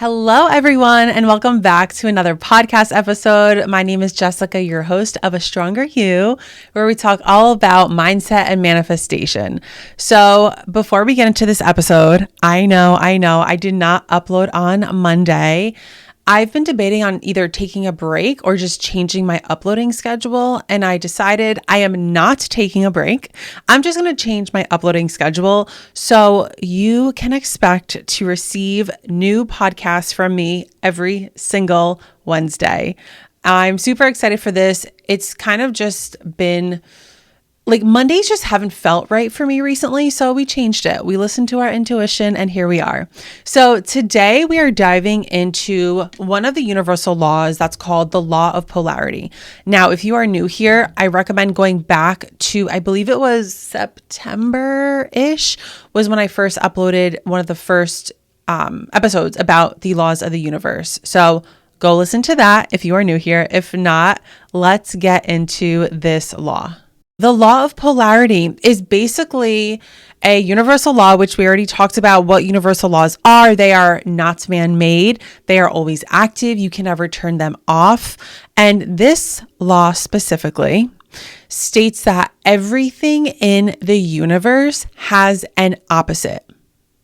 Hello, everyone, and welcome back to another podcast episode. My name is Jessica, your host of A Stronger You, where we talk all about mindset and manifestation. So before we get into this episode, I know, I did not upload on Monday. I've been debating on either taking a break or just changing my uploading schedule, and I decided I am not taking a break. I'm just going to change my uploading schedule so you can expect to receive new podcasts from me every single Wednesday. I'm super excited for this. It's kind of just been Mondays just haven't felt right for me recently, so we changed it. We listened to our intuition, and here we are. So today we are diving into one of the universal laws that's called the Law of Polarity. Now, if you are new here, I recommend going back to, I believe it was September-ish, was when I first uploaded one of the first episodes about the laws of the universe. So go listen to that if you are new here. If not, let's get into this law. The law of polarity is basically a universal law, which we already talked about what universal laws are. They are not man-made. They are always active. You can never turn them off. And this law specifically states that everything in the universe has an opposite.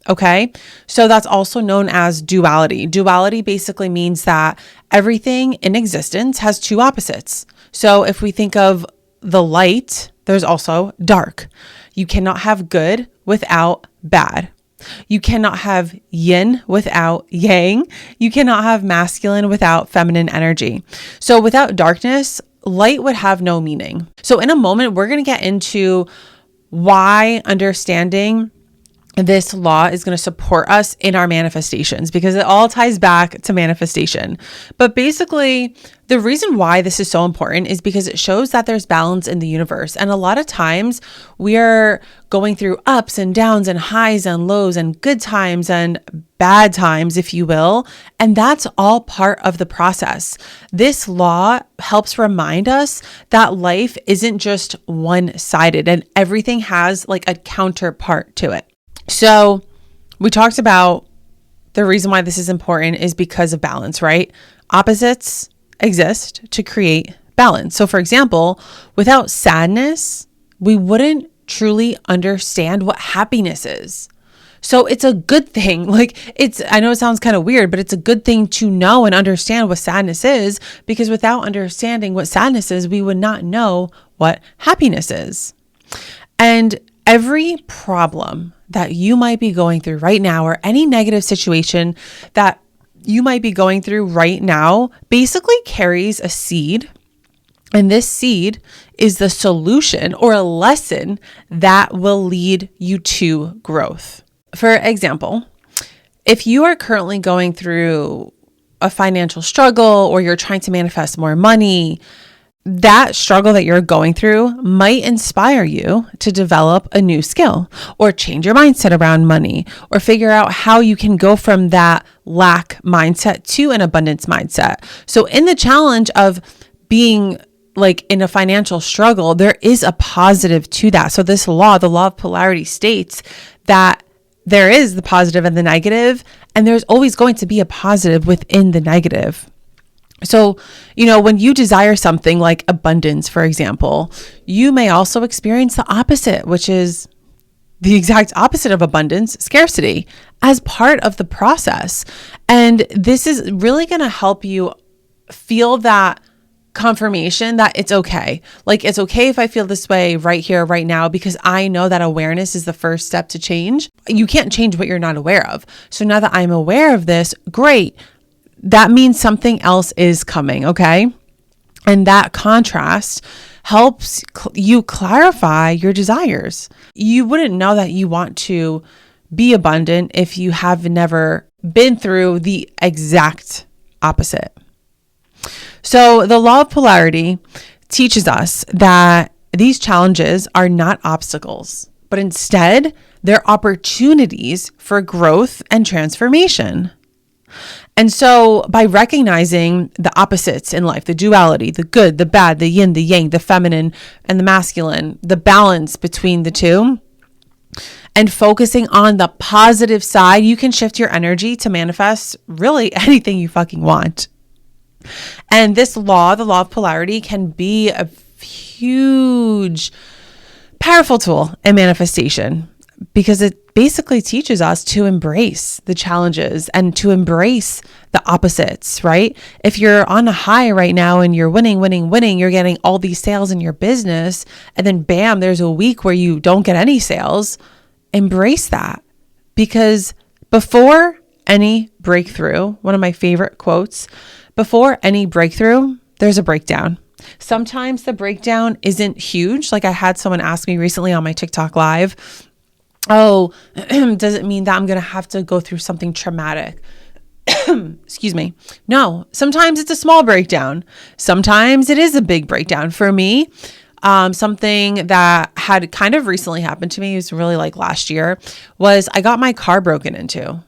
Okay, so that's also known as duality. Duality basically means that everything in existence has two opposites. So if we think of the light, there's also dark. You cannot have good without bad. You cannot have yin without yang. You cannot have masculine without feminine energy. So without darkness, light would have no meaning. So in a moment, we're going to get into why understanding this law is going to support us in our manifestations, because it all ties back to manifestation. But basically, the reason why this is so important is because it shows that there's balance in the universe. And a lot of times we are going through ups and downs and highs and lows and good times and bad times, if you will. And that's all part of the process. This law helps remind us that life isn't just one-sided and everything has like a counterpart to it. So we talked about the reason why this is important is because of balance, right? Opposites exist to create balance. So for example, without sadness, we wouldn't truly understand what happiness is. So it's a good thing. I know it sounds kind of weird, but it's a good thing to know and understand what sadness is, because without understanding what sadness is, we would not know what happiness is. And every problem that you might be going through right now, or any negative situation that you might be going through right now, basically carries a seed. And this seed is the solution or a lesson that will lead you to growth. For example, if you are currently going through a financial struggle or you're trying to manifest more money, that struggle that you're going through might inspire you to develop a new skill or change your mindset around money, or figure out how you can go from that lack mindset to an abundance mindset. So in the challenge of being in a financial struggle, there is a positive to that. So this law, the law of polarity, states that there is the positive and the negative, and there's always going to be a positive within the negative. So, when you desire something like abundance, for example, you may also experience the opposite, which is the exact opposite of abundance, scarcity, as part of the process. And this is really going to help you feel that confirmation that it's okay. It's okay if I feel this way right here, right now, because I know that awareness is the first step to change. You can't change what you're not aware of. So now that I'm aware of this, great. That means something else is coming, okay? And that contrast helps you clarify your desires. You wouldn't know that you want to be abundant if you have never been through the exact opposite. So the law of polarity teaches us that these challenges are not obstacles, but instead they're opportunities for growth and transformation. And so by recognizing the opposites in life, the duality, the good, the bad, the yin, the yang, the feminine and the masculine, the balance between the two, and focusing on the positive side, you can shift your energy to manifest really anything you fucking want. And this law, the law of polarity, can be a huge, powerful tool in manifestation because it basically teaches us to embrace the challenges and to embrace the opposites, right? If you're on a high right now and you're winning, you're getting all these sales in your business, and then bam, there's a week where you don't get any sales, embrace that. Because before any breakthrough, one of my favorite quotes, before any breakthrough, there's a breakdown. Sometimes the breakdown isn't huge. Like I had someone ask me recently on my TikTok live, oh, does it mean that I'm going to have to go through something traumatic? Excuse me. No, sometimes it's a small breakdown. Sometimes it is a big breakdown. For me, something that had kind of recently happened to me, it was really like last year, was I got my car broken into.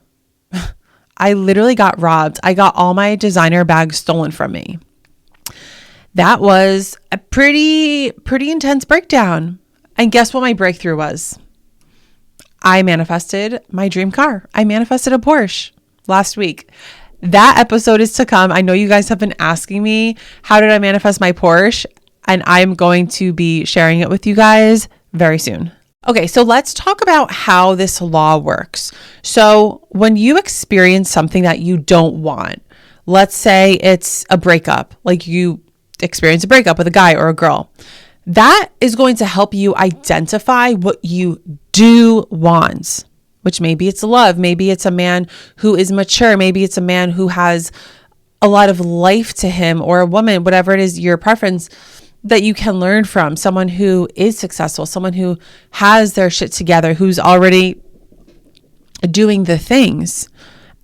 I literally got robbed. I got all my designer bags stolen from me. That was a pretty intense breakdown. And guess what my breakthrough was? I manifested my dream car. I manifested a Porsche last week. That episode is to come. I know you guys have been asking me, how did I manifest my Porsche? And I'm going to be sharing it with you guys very soon. Okay, so let's talk about how this law works. So when you experience something that you don't want, let's say it's a breakup, like you experience a breakup with a guy or a girl, that is going to help you identify what you do want, which maybe it's love, maybe it's a man who is mature, maybe it's a man who has a lot of life to him, or a woman, whatever it is, your preference, that you can learn from, someone who is successful, someone who has their shit together, who's already doing the things.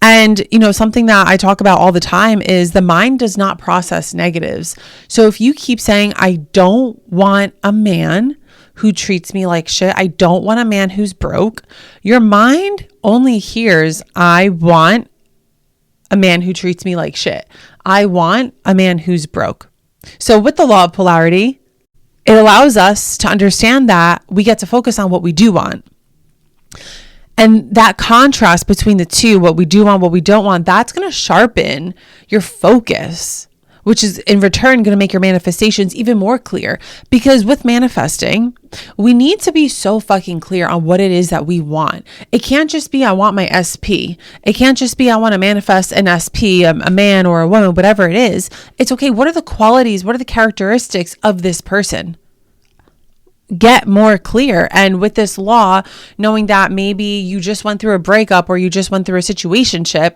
And, something that I talk about all the time is the mind does not process negatives. So if you keep saying, I don't want a man who treats me like shit, I don't want a man who's broke, your mind only hears, I want a man who treats me like shit. I want a man who's broke. So with the law of polarity, it allows us to understand that we get to focus on what we do want. And that contrast between the two, what we do want, what we don't want, that's going to sharpen your focus, which is in return going to make your manifestations even more clear. Because with manifesting, we need to be so fucking clear on what it is that we want. It can't just be, I want my SP. It can't just be, I want to manifest an SP, a man or a woman, whatever it is. It's okay. What are the qualities? What are the characteristics of this person? Get more clear. And with this law, knowing that maybe you just went through a breakup or you just went through a situationship,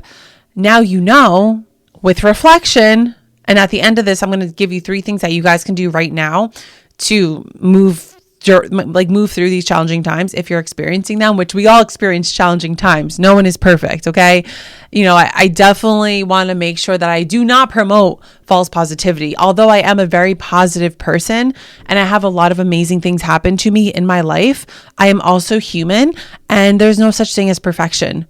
now you know with reflection. And at the end of this, I'm going to give you 3 things that you guys can do right now to move through these challenging times if you're experiencing them, which we all experience challenging times. No one is perfect. Okay. I definitely want to make sure that I do not promote false positivity. Although I am a very positive person and I have a lot of amazing things happen to me in my life, I am also human and there's no such thing as perfection.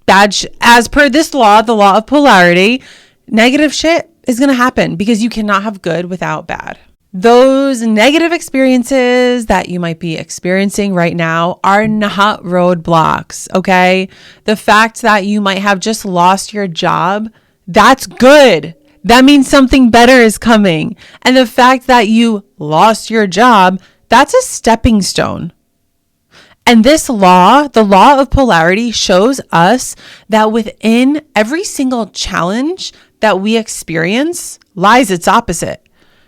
As per this law, the law of polarity, negative shit is going to happen because you cannot have good without bad. Those negative experiences that you might be experiencing right now are not roadblocks, okay? The fact that you might have just lost your job, that's good. That means something better is coming. And the fact that you lost your job, that's a stepping stone. And this law, the law of polarity, shows us that within every single challenge that we experience lies its opposite.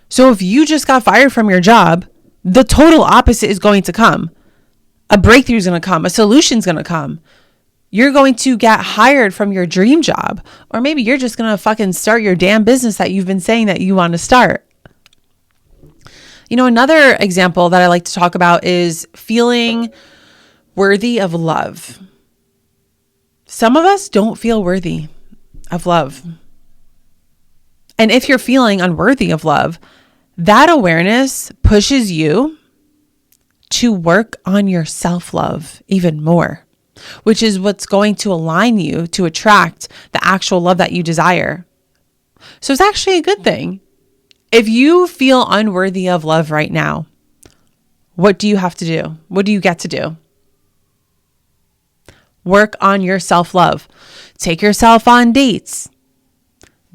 So if you just got fired from your job, the total opposite is going to come. A breakthrough is going to come. A solution is going to come. You're going to get hired from your dream job. Or maybe you're just going to fucking start your damn business that you've been saying that you want to start. Another example that I like to talk about is feeling worthy of love. Some of us don't feel worthy of love. And if you're feeling unworthy of love, that awareness pushes you to work on your self-love even more, which is what's going to align you to attract the actual love that you desire. So it's actually a good thing. If you feel unworthy of love right now, what do you have to do? What do you get to do? Work on your self-love. Take yourself on dates.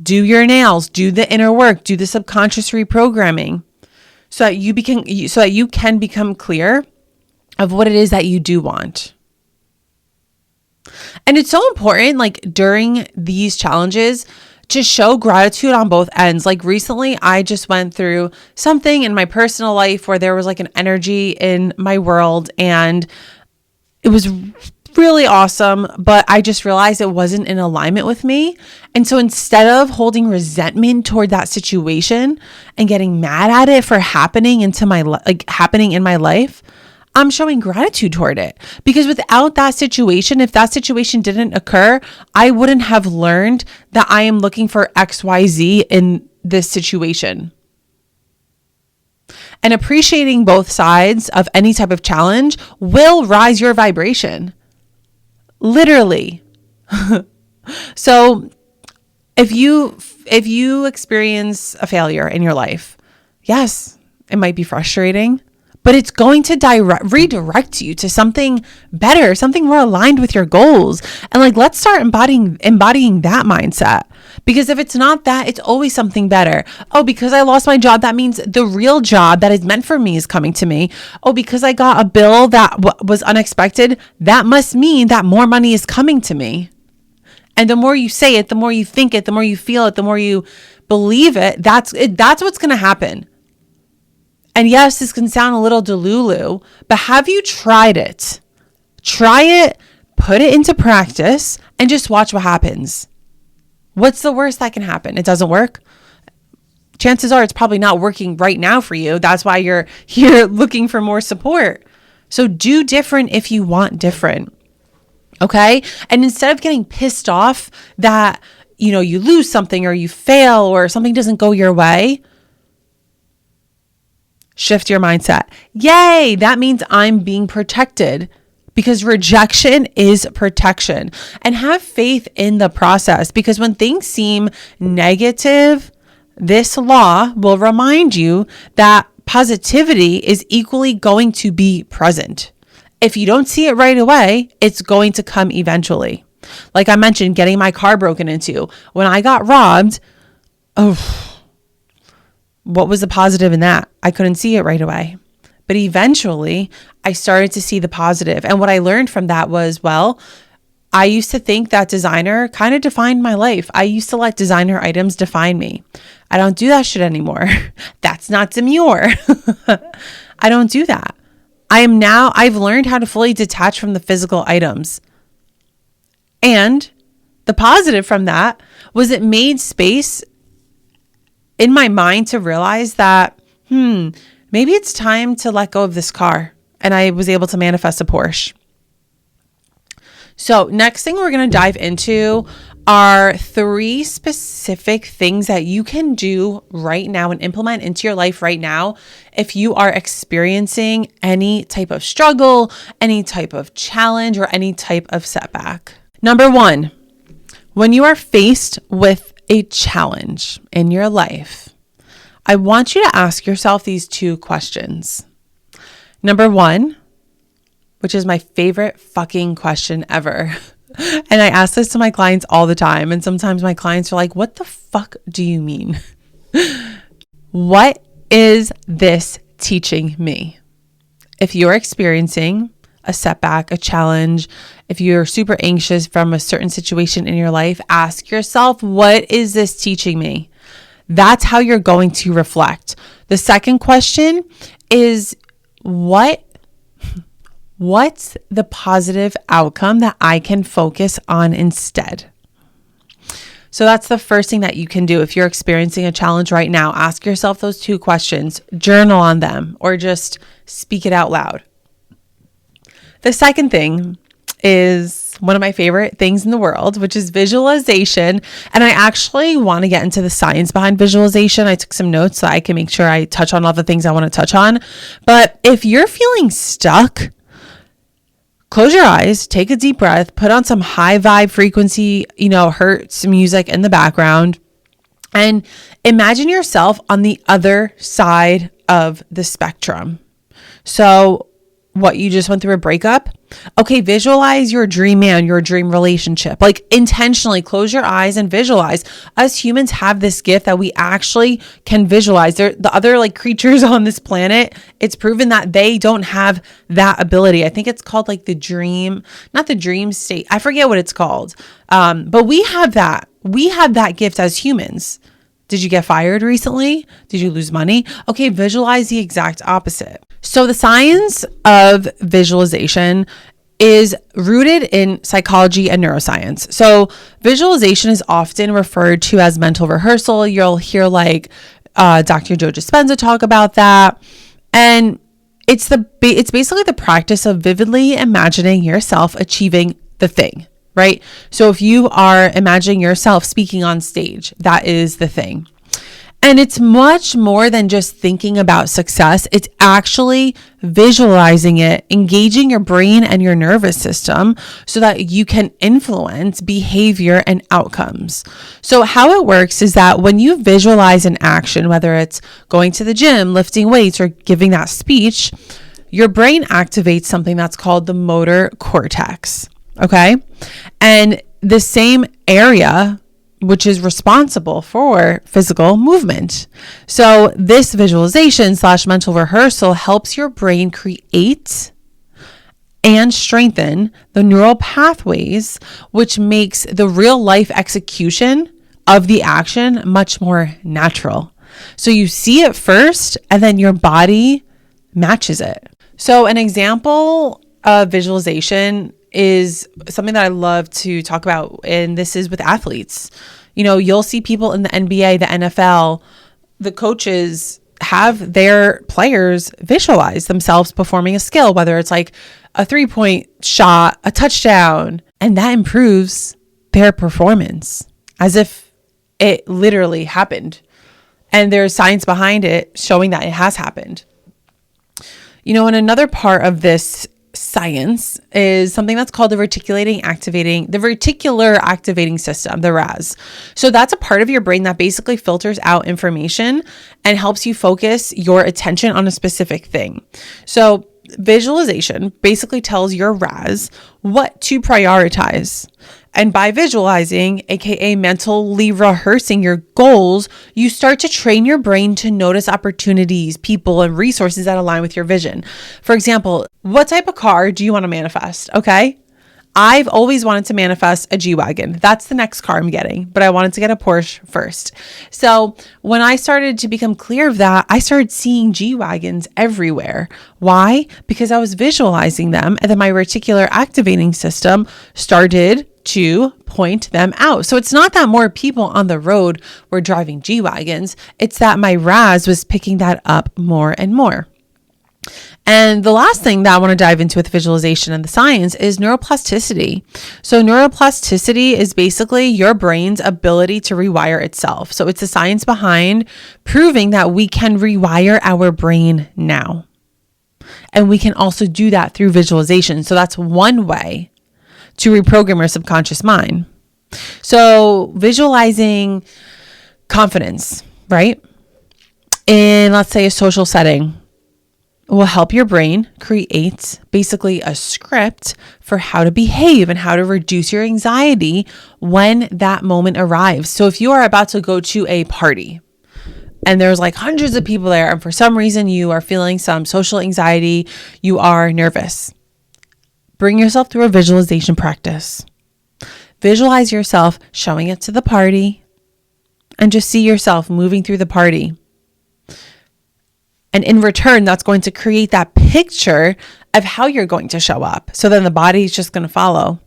Do your nails, do the inner work, do the subconscious reprogramming so that you can become clear of what it is that you do want. And it's so important, like during these challenges, to show gratitude on both ends. Like recently, I just went through something in my personal life where there was like an energy in my world, and it was really awesome, but I just realized it wasn't in alignment with me. And so instead of holding resentment toward that situation and getting mad at it for happening in my life, I'm showing gratitude toward it. Because without that situation, if that situation didn't occur, I wouldn't have learned that I am looking for XYZ in this situation. And appreciating both sides of any type of challenge will rise your vibration. Literally. So if you experience a failure in your life, yes, it might be frustrating, but it's going to redirect you to something better, something more aligned with your goals. And like, let's start embodying that mindset. Because if it's not that, it's always something better. Oh, because I lost my job, that means the real job that is meant for me is coming to me. Oh, because I got a bill that was unexpected, that must mean that more money is coming to me. And the more you say it, the more you think it, the more you feel it, the more you believe it, that's what's going to happen. And yes, this can sound a little delulu, but have you tried it? Try it, put it into practice, and just watch what happens. What's the worst that can happen? It doesn't work. Chances are it's probably not working right now for you. That's why you're here looking for more support. So do different if you want different. Okay? And instead of getting pissed off that, you lose something or you fail or something doesn't go your way, shift your mindset. Yay, that means I'm being protected, because rejection is protection. And have faith in the process, because when things seem negative, this law will remind you that positivity is equally going to be present. If you don't see it right away, it's going to come eventually. Like I mentioned, getting my car broken into. When I got robbed, what was the positive in that? I couldn't see it right away. But eventually, I started to see the positive. And what I learned from that was, I used to think that designer kind of defined my life. I used to let designer items define me. I don't do that shit anymore. That's not demure. I don't do that. I've learned how to fully detach from the physical items. And the positive from that was it made space in my mind to realize that, maybe it's time to let go of this car. And I was able to manifest a Porsche. So next thing we're going to dive into are 3 specific things that you can do right now and implement into your life right now if you are experiencing any type of struggle, any type of challenge, or any type of setback. Number 1, when you are faced with a challenge in your life, I want you to ask yourself these 2 questions. Number 1, which is my favorite fucking question ever. And I ask this to my clients all the time. And sometimes my clients are like, what the fuck do you mean? What is this teaching me? If you're experiencing a setback, a challenge, if you're super anxious from a certain situation in your life, ask yourself, what is this teaching me? That's how you're going to reflect. The second question is, what's the positive outcome that I can focus on instead? So that's the first thing that you can do. If you're experiencing a challenge right now, ask yourself those 2 questions, journal on them, or just speak it out loud. The second thing is one of my favorite things in the world, which is visualization. And I actually want to get into the science behind visualization. I took some notes so I can make sure I touch on all the things I want to touch on. But if you're feeling stuck, close your eyes, take a deep breath, put on some high vibe frequency, hertz music in the background, and imagine yourself on the other side of the spectrum. So what, you just went through a breakup? Okay, visualize your dream man, your dream relationship. Like intentionally close your eyes and visualize. Us humans have this gift that we actually can visualize. The other like creatures on this planet, it's proven that they don't have that ability. I think it's called like the dream, not the dream state. I forget what it's called. But we have that. We have that gift as humans. Did you get fired recently? Did you lose money? Okay, visualize the exact opposite. So the science of visualization is rooted in psychology and neuroscience. So visualization is often referred to as mental rehearsal. You'll hear like Dr. Joe Dispenza talk about that. And it's basically the practice of vividly imagining yourself achieving the thing. Right? So if you are imagining yourself speaking on stage, that is the thing. And it's much more than just thinking about success. It's actually visualizing it, engaging your brain and your nervous system so that you can influence behavior and outcomes. So how it works is that when you visualize an action, whether it's going to the gym, lifting weights, or giving that speech, your brain activates something that's called the motor cortex. Okay. And the same area, which is responsible for physical movement. So this visualization / mental rehearsal helps your brain create and strengthen the neural pathways, which makes the real life execution of the action much more natural. So you see it first and then your body matches it. So an example of visualization is something that I love to talk about, and this is with athletes. You know, you'll see people in the NBA, the NFL, the coaches have their players visualize themselves performing a skill, whether it's like a 3-point shot, a touchdown, and that improves their performance as if it literally happened. And there's science behind it showing that it has happened. You know, and another part of this science is something that's called the reticular activating system, the RAS. So that's a part of your brain that basically filters out information and helps you focus your attention on a specific thing. So visualization basically tells your RAS what to prioritize. And by visualizing, aka mentally rehearsing your goals, you start to train your brain to notice opportunities, people, and resources that align with your vision. For example, what type of car do you want to manifest? Okay. I've always wanted to manifest a G-Wagon. That's the next car I'm getting, but I wanted to get a Porsche first. So when I started to become clear of that, I started seeing G-Wagons everywhere. Why? Because I was visualizing them, and then my reticular activating system started to point them out. So it's not that more people on the road were driving G-Wagons. It's that my RAS was picking that up more and more. And the last thing that I want to dive into with visualization and the science is neuroplasticity. So neuroplasticity is basically your brain's ability to rewire itself. So it's the science behind proving that we can rewire our brain now. And we can also do that through visualization. So that's one way to reprogram your subconscious mind. So visualizing confidence, right? In, let's say, a social setting, will help your brain create basically a script for how to behave and how to reduce your anxiety when that moment arrives. So if you are about to go to a party and there's like hundreds of people there, and for some reason you are feeling some social anxiety, you are nervous, bring yourself through a visualization practice. Visualize yourself showing it to the party and just see yourself moving through the party. And in return, that's going to create that picture of how you're going to show up. So then the body is just going to follow.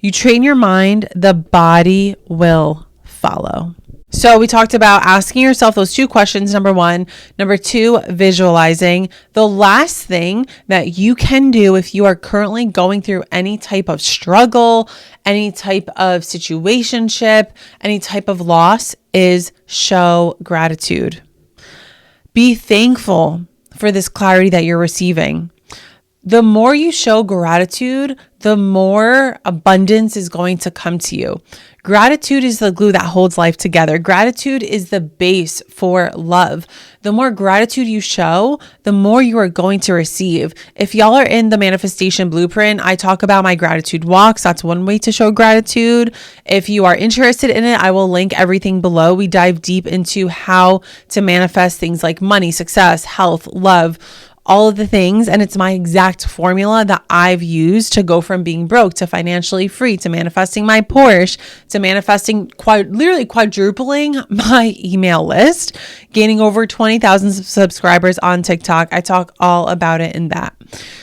You train your mind, the body will follow. So we talked about asking yourself those two questions, number one. Number two, visualizing. The last thing that you can do if you are currently going through any type of struggle, any type of situationship, any type of loss is show gratitude. Be thankful for this clarity that you're receiving. The more you show gratitude, the more abundance is going to come to you. Gratitude is the glue that holds life together. Gratitude is the base for love. The more gratitude you show, the more you are going to receive. If y'all are in the manifestation blueprint, I talk about my gratitude walks. That's one way to show gratitude. If you are interested in it, I will link everything below. We dive deep into how to manifest things like money, success, health, love, all of the things. And it's my exact formula that I've used to go from being broke to financially free, to manifesting my Porsche, to manifesting literally quadrupling my email list, gaining over 20,000 subscribers on TikTok. I talk all about it in that.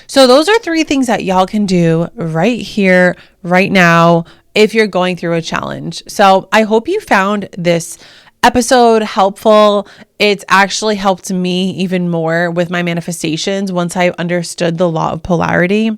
So those are 3 things that y'all can do right here, right now, if you're going through a challenge. So I hope you found this episode helpful. It's actually helped me even more with my manifestations once I understood the law of polarity.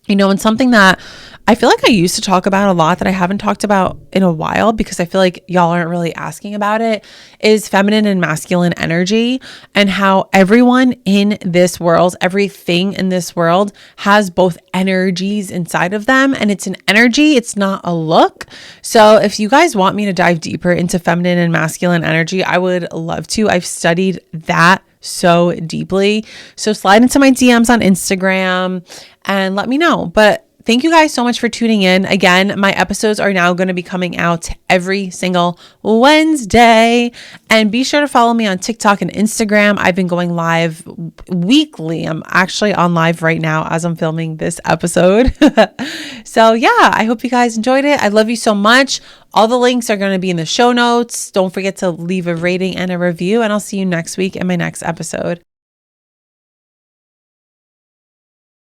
And something that I feel like I used to talk about a lot that I haven't talked about in a while because I feel like y'all aren't really asking about it is feminine and masculine energy, and how everyone in this world, everything in this world has both energies inside of them, and it's an energy, it's not a look. So if you guys want me to dive deeper into feminine and masculine energy, I would love to. I've studied that so deeply. So slide into my DMs on Instagram and let me know. But thank you guys so much for tuning in. Again, my episodes are now going to be coming out every single Wednesday. And be sure to follow me on TikTok and Instagram. I've been going live weekly. I'm actually on live right now as I'm filming this episode. So yeah, I hope you guys enjoyed it. I love you so much. All the links are going to be in the show notes. Don't forget to leave a rating and a review, and I'll see you next week in my next episode.